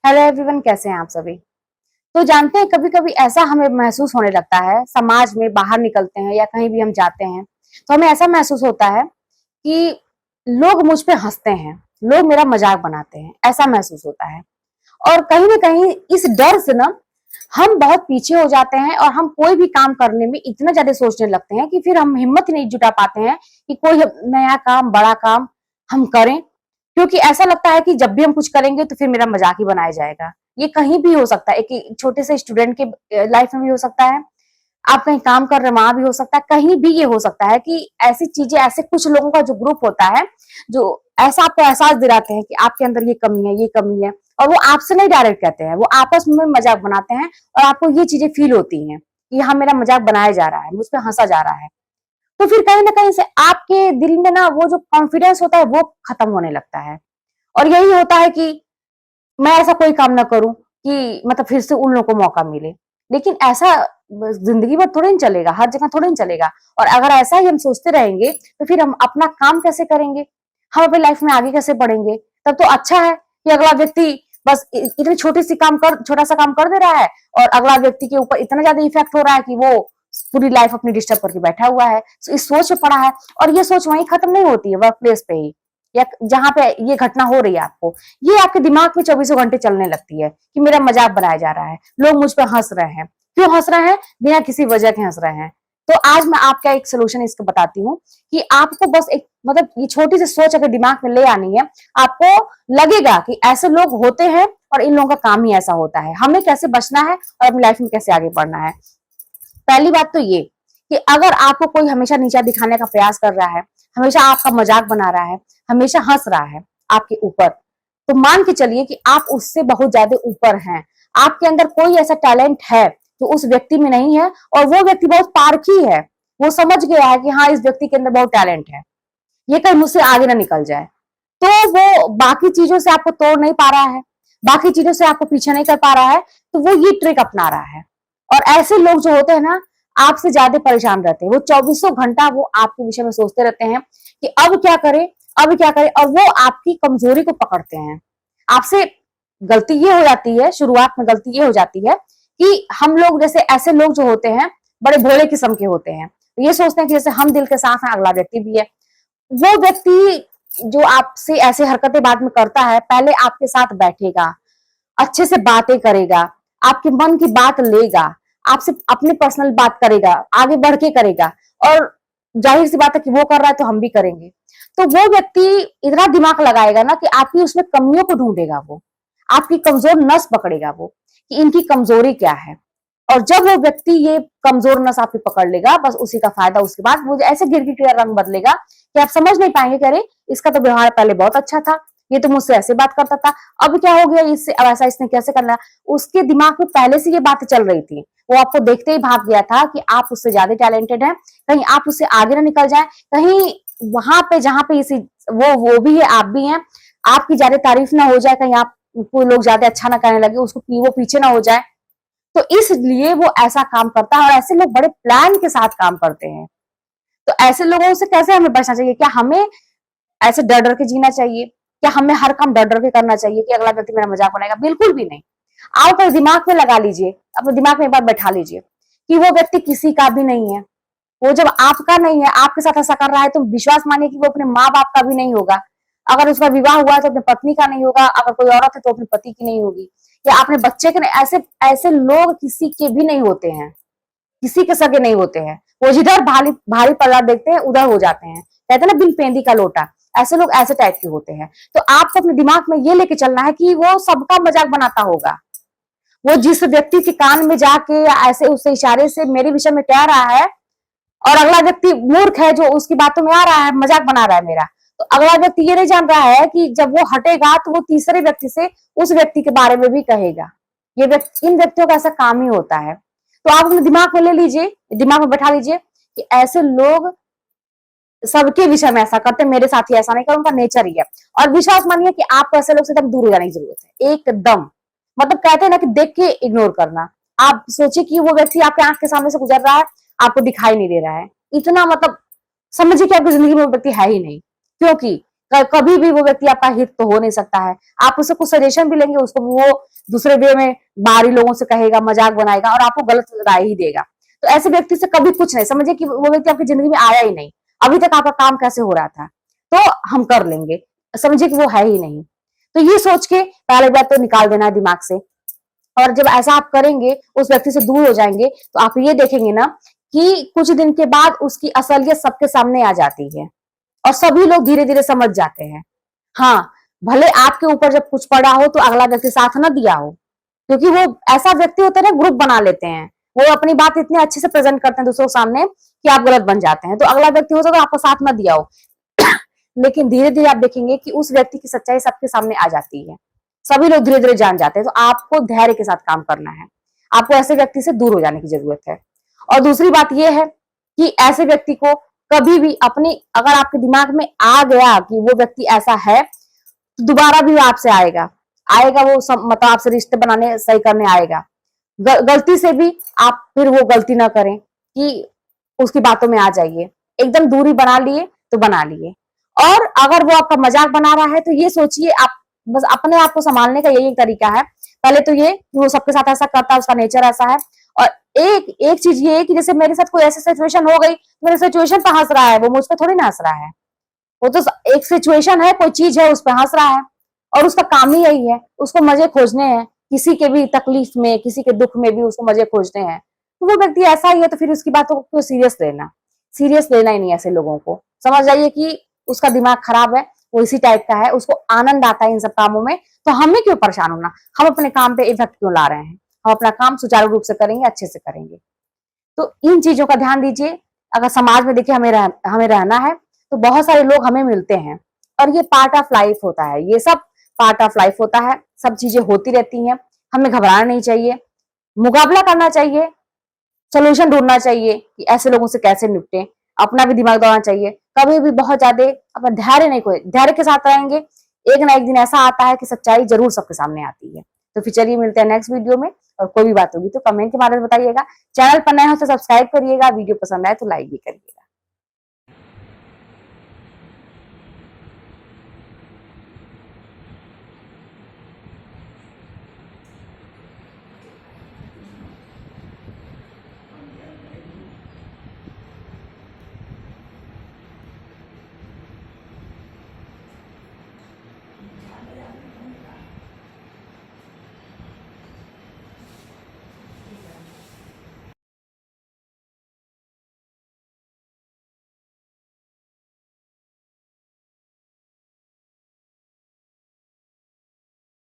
Hello everyone, कैसे हैं आप सभी। तो जानते हैं कभी कभी ऐसा हमें महसूस होने लगता है, समाज में बाहर निकलते हैं या कहीं भी हम जाते हैं तो हमें ऐसा महसूस होता है कि लोग मुझ पे हंसते हैं, लोग मेरा मजाक बनाते हैं, ऐसा महसूस होता है। और कहीं ना कहीं इस डर से ना हम बहुत पीछे हो जाते हैं और हम कोई भी काम करने में इतना ज्यादा सोचने लगते हैं कि फिर हम हिम्मत ही नहीं जुटा पाते हैं कि कोई नया काम, बड़ा काम हम करें। क्योंकि ऐसा लगता है कि जब भी हम कुछ करेंगे तो फिर मेरा मजाक ही बनाया जाएगा। ये कहीं भी हो सकता है, एक छोटे से स्टूडेंट के लाइफ में भी हो सकता है, आप कहीं काम कर रहे हैं वहां भी हो सकता है, कहीं भी ये हो सकता है कि ऐसी चीजें, ऐसे कुछ लोगों का जो ग्रुप होता है जो ऐसा आपको एहसास दिलाते हैं कि आपके अंदर ये कमी है, ये कमी है, और वो आपसे नहीं डायरेक्ट कहते हैं, वो आपस में मजाक बनाते हैं और आपको ये चीजें फील होती हैं कि हाँ मेरा मजाक बनाया जा रहा है, मुझ पर हंसा जा रहा है। तो फिर कहीं ना कहीं से आपके दिल में ना वो जो कॉन्फिडेंस होता है वो खत्म होने लगता है। और यही होता है कि मैं ऐसा कोई काम ना करूं कि मतलब फिर से उन लोगों को मौका मिले। लेकिन ऐसा जिंदगी भर थोड़ी ना चलेगा, हर जगह थोड़ी ना चलेगा। और अगर ऐसा ही हम सोचते रहेंगे तो फिर हम अपना काम कैसे करेंगे, हम अपनी लाइफ में आगे कैसे बढ़ेंगे। तब तो अच्छा है कि अगला व्यक्ति बस इतनी छोटा सा काम कर दे रहा है और अगला व्यक्ति के ऊपर इतना ज्यादा इफेक्ट हो रहा है कि वो पूरी लाइफ अपनी डिस्टर्ब करके बैठा हुआ है, इस सोच में पड़ा है। और ये सोच वहीं खत्म नहीं होती है, वर्क प्लेस पे ही या जहां पे ये घटना हो रही है आपको, ये आपके दिमाग में चौबीसों घंटे चलने लगती है कि मेरा मजाक बनाया जा रहा है, लोग मुझ पर हंस रहे हैं। क्यों हंस रहे हैं? बिना किसी वजह के हंस रहे हैं। तो आज मैं आपका एक सोल्यूशन इसको बताती हूँ कि आपको बस एक मतलब ये छोटी सी सोच अगर दिमाग में ले आनी है, आपको लगेगा कि ऐसे लोग होते हैं और इन लोगों का काम ही ऐसा होता है, हमें कैसे बचना है और अपनी लाइफ में कैसे आगे बढ़ना है। पहली बात तो ये कि अगर आपको कोई हमेशा नीचा दिखाने का प्रयास कर रहा है, हमेशा आपका मजाक बना रहा है, हमेशा हंस रहा है आपके ऊपर, तो मान के चलिए कि आप उससे बहुत ज्यादा ऊपर हैं। आपके अंदर कोई ऐसा टैलेंट है जो उस व्यक्ति में नहीं है, और वो व्यक्ति बहुत पारखी है, वो समझ गया है कि हाँ इस व्यक्ति के अंदर बहुत टैलेंट है, ये कहीं मुझसे आगे ना निकल जाए। तो वो बाकी चीजों से आपको तोड़ नहीं पा रहा है, बाकी चीजों से आपको पीछे नहीं कर पा रहा है, तो वो ये ट्रिक अपना रहा है। और ऐसे लोग जो होते हैं ना, आपसे ज्यादा परेशान रहते हैं, वो चौबीसों घंटा वो आपके विषय में सोचते रहते हैं कि अब क्या करें, अब क्या करें, और वो आपकी कमजोरी को पकड़ते हैं। आपसे गलती ये हो जाती है, शुरुआत में गलती ये हो जाती है कि हम लोग जैसे ऐसे लोग जो होते हैं बड़े भोले किस्म के होते हैं, ये सोचते हैं कि जैसे हम दिल के साफ हैं, अगला व्यक्ति भी है। वो व्यक्ति जो आपसे ऐसे हरकतें बाद में करता है, पहले आपके साथ बैठेगा, अच्छे से बातें करेगा, आपके मन की बात लेगा, आपसे अपनी पर्सनल बात करेगा, आगे बढ़ के करेगा, और जाहिर सी बात है कि वो कर रहा है तो हम भी करेंगे। तो वो व्यक्ति इतना दिमाग लगाएगा ना कि आपकी उसमें कमियों को ढूंढेगा, वो आपकी कमजोर नस पकड़ेगा, वो कि इनकी कमजोरी क्या है। और जब वो व्यक्ति ये कमजोर नस आपकी पकड़ लेगा, बस उसी का फायदा उसके बाद वो ऐसे गिरगिट का रंग बदलेगा कि आप समझ नहीं पाएंगे कि अरे इसका तो व्यवहार पहले बहुत अच्छा था, ये तो मुझसे ऐसे बात करता था, अब क्या हो गया इससे, अब ऐसा इसने कैसे करना। उसके दिमाग में पहले से ये बातें चल रही थी, वो आपको देखते ही भाग गया था कि आप उससे ज्यादा टैलेंटेड हैं, कहीं आप उससे आगे ना निकल जाए, कहीं वहां पे जहां पे इसी वो भी है, आप भी हैं, आपकी ज्यादा तारीफ ना हो जाए, कहीं आप कोई लोग ज्यादा अच्छा ना कहने लगे, उसको वो पीछे ना हो जाए। तो इसलिए वो ऐसा काम करता है, और ऐसे लोग बड़े प्लान के साथ काम करते हैं। तो ऐसे लोगों से कैसे हमें बचना चाहिए? क्या हमें ऐसे डर डर के जीना चाहिए? क्या हमें हर काम डर डर के करना चाहिए कि अगला व्यक्ति मेरा मजाक बनाएगा? बिल्कुल भी नहीं। आप अपने दिमाग में लगा लीजिए, अपने दिमाग में एक बार बैठा लीजिए कि वो व्यक्ति किसी का भी नहीं है। वो जब आपका नहीं है, आपके साथ ऐसा कर रहा है, तो विश्वास मानिए कि वो अपने माँ बाप का भी नहीं होगा। अगर उसका विवाह हुआ है तो अपनी पत्नी का नहीं होगा, अगर कोई औरत है तो अपने पति की नहीं होगी, या अपने बच्चे के नहीं। ऐसे ऐसे लोग किसी के भी नहीं होते हैं, किसी के सगे नहीं होते हैं। वो जिधर भारी भारी पल्ला देखते हैं उधर हो जाते हैं, कहते हैं ना बिन पेंदी का लोटा। ऐसे लोग ऐसे टाइप के होते हैं। तो आपको अपने दिमाग में ये लेके चलना है कि वो सबका मजाक बनाता होगा। वो जिस व्यक्ति के कान में जाके ऐसे उससे इशारे से मेरे विषय में कह रहा है, और अगला व्यक्ति मूर्ख है जो उसकी बातों में आ रहा है, मजाक बना रहा है मेरा, तो अगला व्यक्ति ये नहीं जान रहा है कि जब वो हटेगा तो वो तीसरे व्यक्ति से उस व्यक्ति के बारे में भी कहेगा। ये इन व्यक्तियों का ऐसा काम ही होता है। तो आप अपने दिमाग में ले लीजिए, दिमाग में बैठा लीजिए कि ऐसे लोग सबके विषय में ऐसा करते, मेरे साथ ही ऐसा नहीं कर, उनका नेचर ही है। और विश्वास मानिए कि आपको ऐसे लोग से एकदम दूर हो जाने की जरूरत है, एकदम। मतलब कहते हैं ना कि देख के इग्नोर करना। आप सोचिए कि वो व्यक्ति आपके आंख के सामने से गुजर रहा है, आपको दिखाई नहीं दे रहा है, इतना मतलब समझिए कि आपकी जिंदगी में वो व्यक्ति है ही नहीं। क्योंकि कभी भी वो व्यक्ति आपका हित तो हो नहीं सकता है। आप उससे कुछ सजेशन भी लेंगे, उसको वो दूसरे वे में बाहरी लोगों से कहेगा, मजाक बनाएगा और आपको गलत राय ही देगा। तो ऐसे व्यक्ति से कभी कुछ नहीं समझिए कि वो व्यक्ति आपकी जिंदगी में आया ही नहीं, अभी तक आपका काम कैसे हो रहा था, तो हम कर लेंगे, समझिए कि वो है ही नहीं। तो ये सोच के पहले बात तो निकाल देना है दिमाग से। और जब ऐसा आप करेंगे, उस व्यक्ति से दूर हो जाएंगे, तो आप ये देखेंगे ना कि कुछ दिन के बाद उसकी असलियत सबके सामने आ जाती है और सभी लोग धीरे धीरे समझ जाते हैं। हाँ, भले आपके ऊपर जब कुछ पड़ा हो तो अगला व्यक्ति साथ ना दिया हो, क्योंकि वो ऐसा व्यक्ति होता है ना, ग्रुप बना लेते हैं, वो अपनी बात इतने अच्छे से प्रेजेंट करते हैं दूसरों के सामने कि आप गलत बन जाते हैं। तो अगला व्यक्ति हो सकता है आपको साथ ना दिया हो लेकिन धीरे धीरे आप देखेंगे कि उस व्यक्ति की सच्चाई सबके सामने आ जाती है, सभी लोग धीरे धीरे जान जाते हैं। तो आपको धैर्य के साथ काम करना है, आपको ऐसे व्यक्ति से दूर हो जाने की जरूरत है। और दूसरी बात यह है कि ऐसे व्यक्ति को कभी भी अपनी, अगर आपके दिमाग में आ गया कि वो व्यक्ति ऐसा है, तो दोबारा भी आपसे आएगा वो मतलब आपसे रिश्ते बनाने, सही करने आएगा। गलती से भी आप फिर वो गलती ना करें कि उसकी बातों में आ जाइए, एकदम दूरी बना लिए तो बना लिए। और अगर वो आपका मजाक बना रहा है तो ये सोचिए, आप बस अपने आप को संभालने का यही एक तरीका है। पहले तो ये कि वो सबके साथ ऐसा करता है, उसका नेचर ऐसा है। और एक चीज ये है कि जैसे मेरे साथ कोई ऐसी सिचुएशन हो गई, मेरे सिचुएशन पर हंस रहा है, वो मुझ पर थोड़ी ना हंस रहा है, वो तो एक सिचुएशन है, कोई चीज है, उस पर हंस रहा है और उसका काम ही यही है, उसको मजे खोजने हैं, किसी के भी तकलीफ में, किसी के दुख में भी उसको मजे खोजने हैं। तो वो व्यक्ति ऐसा ही है, तो फिर उसकी बातों को सीरियस लेना ही नहीं। ऐसे लोगों को समझ जाइए कि उसका दिमाग खराब है, वो इसी टाइप का है, उसको आनंद आता है इन सब कामों में, तो हमें क्यों परेशान होना, हम अपने काम पे इफेक्ट क्यों ला रहे हैं, हम अपना काम सुचारू रूप से करेंगे, अच्छे से करेंगे। तो इन चीजों का ध्यान दीजिए। अगर समाज में देखिए हमें रहना है तो बहुत सारे लोग हमें मिलते हैं और ये पार्ट ऑफ लाइफ होता है, ये सब पार्ट ऑफ लाइफ होता है, सब चीजें होती रहती हैं। हमें घबराना नहीं चाहिए, मुकाबला करना चाहिए, सोल्यूशन ढूंढना चाहिए कि ऐसे लोगों से कैसे निपटे, अपना भी दिमाग दौड़ना चाहिए। कभी भी बहुत ज्यादा अपना धैर्य के साथ रहेंगे, एक ना एक दिन ऐसा आता है कि सच्चाई जरूर सबके सामने आती है। तो फिर चलिए मिलते हैं नेक्स्ट वीडियो में, और कोई भी बात होगी तो कमेंट के माध्यम से बताइएगा। चैनल पर नए हो तो सब्सक्राइब करिएगा, वीडियो पसंद आए तो लाइक भी करिएगा।